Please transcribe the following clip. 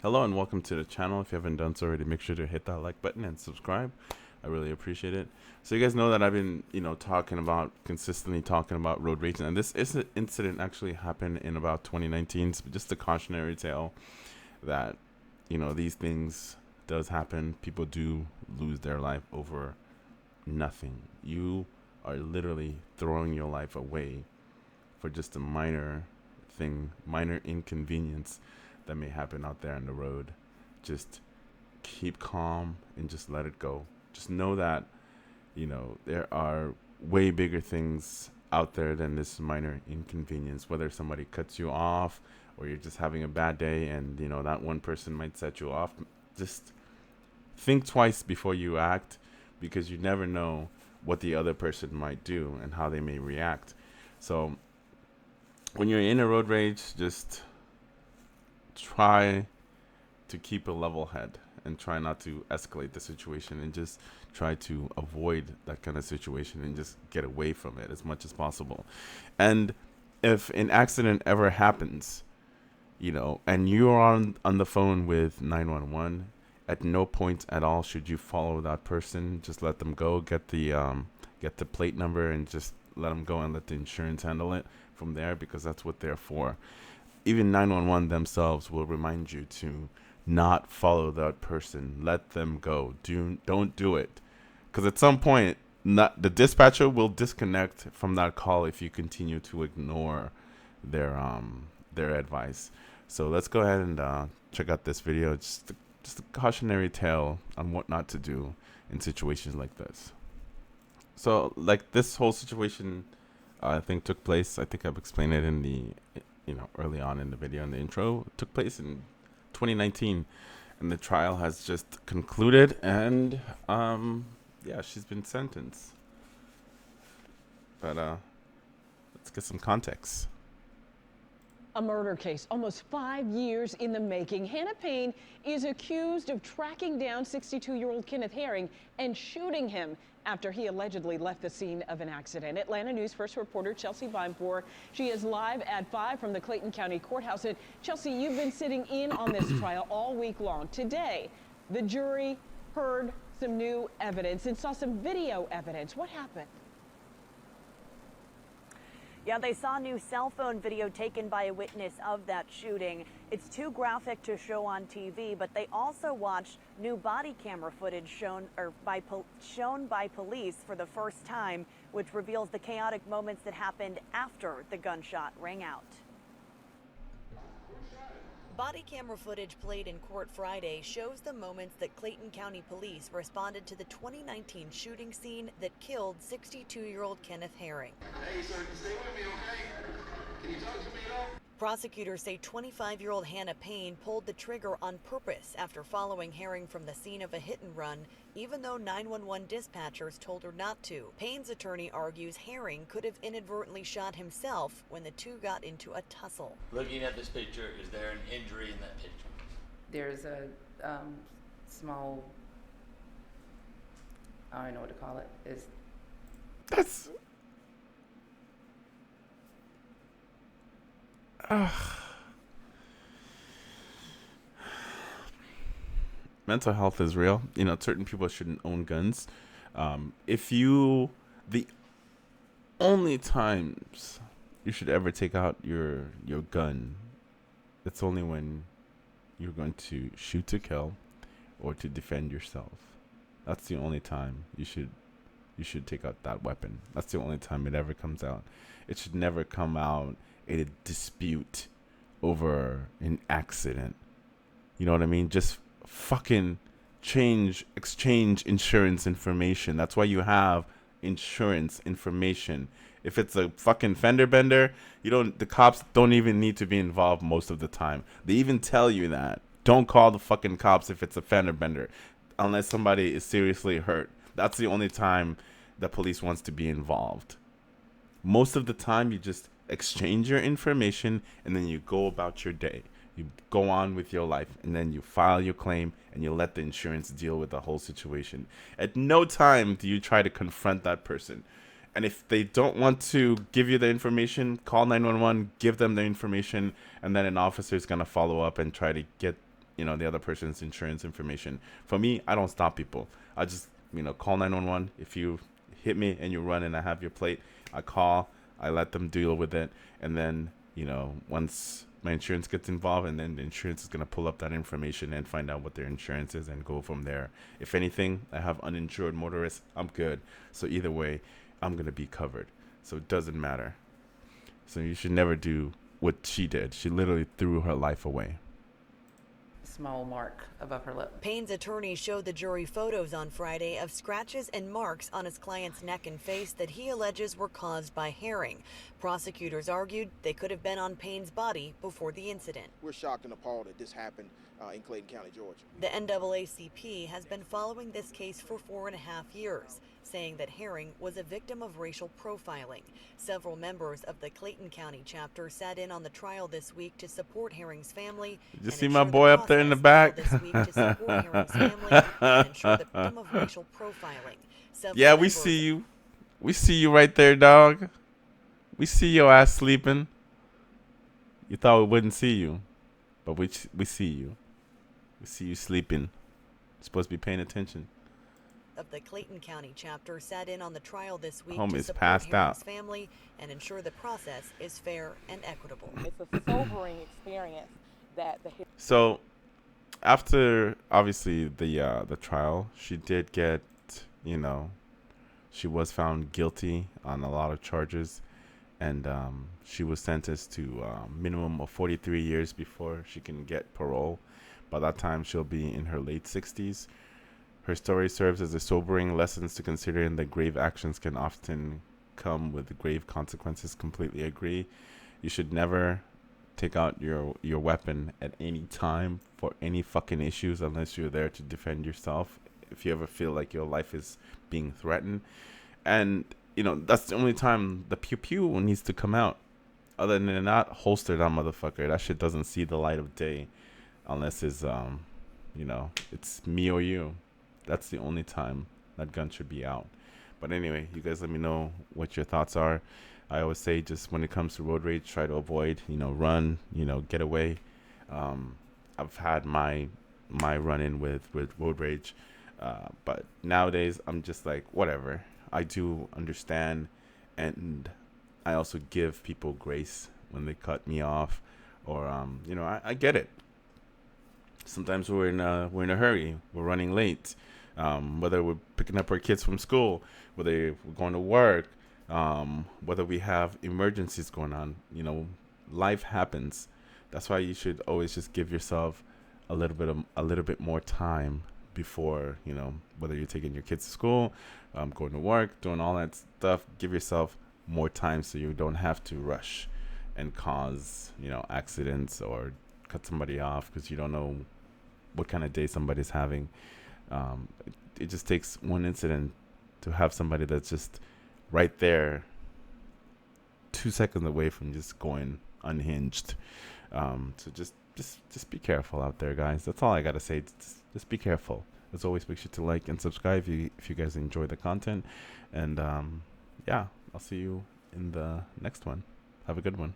Hello and welcome to the channel. If you haven't done so already, make sure to hit that like button and subscribe. I really appreciate it. So you guys know that I've been, consistently talking about road rage, and this incident actually happened in about 2019. So just a cautionary tale that, these things does happen. People do lose their life over nothing. You are literally throwing your life away for just a minor thing, minor inconvenience that may happen out there on the road. Just keep calm and just let it go. Just know that, there are way bigger things out there than this minor inconvenience. Whether somebody cuts you off or you're just having a bad day and, that one person might set you off, just think twice before you act because you never know what the other person might do and how they may react. So when you're in a road rage, just try to keep a level head and try not to escalate the situation and just try to avoid that kind of situation and just get away from it as much as possible. And if an accident ever happens, and you're on the phone with 911, at no point at all should you follow that person. Just let them go, get the plate number and just let them go and let the insurance handle it from there because that's what they're for. Even 911 themselves will remind you to not follow that person. Let them go. Don't do it. Because at some point, not the dispatcher will disconnect from that call if you continue to ignore their advice. So let's go ahead and check out this video. Just a cautionary tale on what not to do in situations like this. So like this whole situation, I think took place. I think I've explained it in the early on in the video in the intro. It took place in 2019, and the trial has just concluded. And yeah, she's been sentenced. But let's get some context. A murder case almost 5 years in the making. Hannah Payne is accused of tracking down 62-year-old Kenneth Herring and shooting him after he allegedly left the scene of an accident. Atlanta News First reporter Chelsea Vinepour. She is live at 5 from the Clayton County Courthouse. And Chelsea, you've been sitting in on this trial all week long. Today, the jury heard some new evidence and saw some video evidence. What happened? Yeah, they saw new cell phone video taken by a witness of that shooting. It's too graphic to show on TV, but they also watched new body camera footage shown by police for the first time, which reveals the chaotic moments that happened after the gunshot rang out. Body camera footage played in court Friday shows the moments that Clayton County Police responded to the 2019 shooting scene that killed 62-year-old Kenneth Herring. Hey, sir, stay with me, okay? Can you talk to me at all? Prosecutors say 25-year-old Hannah Payne pulled the trigger on purpose after following Herring from the scene of a hit-and-run, even though 911 dispatchers told her not to. Payne's attorney argues Herring could have inadvertently shot himself when the two got into a tussle. Looking at this picture, is there an injury in that picture? There's a small, I don't know what to call it. That's mental health is real. Certain people shouldn't own guns. If you, the only times you should ever take out your gun, it's only when you're going to shoot to kill or to defend yourself. That's the only time you should take out that weapon. That's the only time it ever comes out. It should never come out in a dispute over an accident. You know what I mean? Just fucking exchange insurance information. That's why you have insurance information. If it's a fucking fender bender, the cops don't even need to be involved most of the time. They even tell you that. Don't call the fucking cops if it's a fender bender unless somebody is seriously hurt. That's the only time the police wants to be involved. Most of the time you just exchange your information and then you go about your day. You go on with your life and then you file your claim and you let the insurance deal with the whole situation. At no time do you try to confront that person. And if they don't want to give you the information, call 911, give them the information, and then an officer is going to follow up and try to get the other person's insurance information. For me, I don't stop people. I just, call 911. If you hit me and you run and I have your plate, I call, I let them deal with it. And then, once my insurance gets involved, and then the insurance is going to pull up that information and find out what their insurance is and go from there. If anything, I have uninsured motorists, I'm good. So either way, I'm going to be covered. So it doesn't matter. So you should never do what she did. She literally threw her life away. Small mark above her lip. Payne's attorney showed the jury photos on Friday of scratches and marks on his client's neck and face that he alleges were caused by Herring. Prosecutors argued they could have been on Payne's body before the incident. We're shocked and appalled that this happened in Clayton County, Georgia. The NAACP has been following this case for 4.5 years, saying that Herring was a victim of racial profiling. Several members of the Clayton County chapter sat in on the trial this week to support Herring's family. Did you see my boy up there in the back? This week to support Herring's family and ensure the victim of racial profiling. Yeah, we see you. We see you right there, dog. We see your ass sleeping. You thought we wouldn't see you, but we see you. We see you sleeping. You're supposed to be paying attention. Of the Clayton County chapter sat in on the trial this week Homie to is support passed out. Herring's family and ensure the process is fair and equitable. It's a sobering experience that the So, after obviously the trial, she did get, she was found guilty on a lot of charges, and she was sentenced to minimum of 43 years before she can get parole. By that time, she'll be in her late 60s. Her story serves as a sobering lesson to consider in that grave actions can often come with grave consequences. Completely agree. You should never take out your weapon at any time for any fucking issues unless you're there to defend yourself. If you ever feel like your life is being threatened. And, that's the only time the pew-pew needs to come out. Other than that, holster that motherfucker. That shit doesn't see the light of day. Unless it's, it's me or you. That's the only time that gun should be out. But anyway, you guys let me know what your thoughts are. I always say just when it comes to road rage, try to avoid, run, get away. I've had my run-in with road rage. But nowadays, I'm just like, whatever. I do understand. And I also give people grace when they cut me off. Or, I get it. Sometimes we're in a hurry. We're running late. Whether we're picking up our kids from school, whether we're going to work, whether we have emergencies going on, life happens. That's why you should always just give yourself a little bit more time before, whether you're taking your kids to school, going to work, doing all that stuff. Give yourself more time so you don't have to rush and cause, accidents or cut somebody off because you don't know what kind of day somebody's having. It just takes one incident to have somebody that's just right there 2 seconds away from just going unhinged. So just be careful out there, guys. That's all I gotta say. Just be careful. As always, make sure to like and subscribe if you guys enjoy the content. And I'll see you in the next one. Have a good one.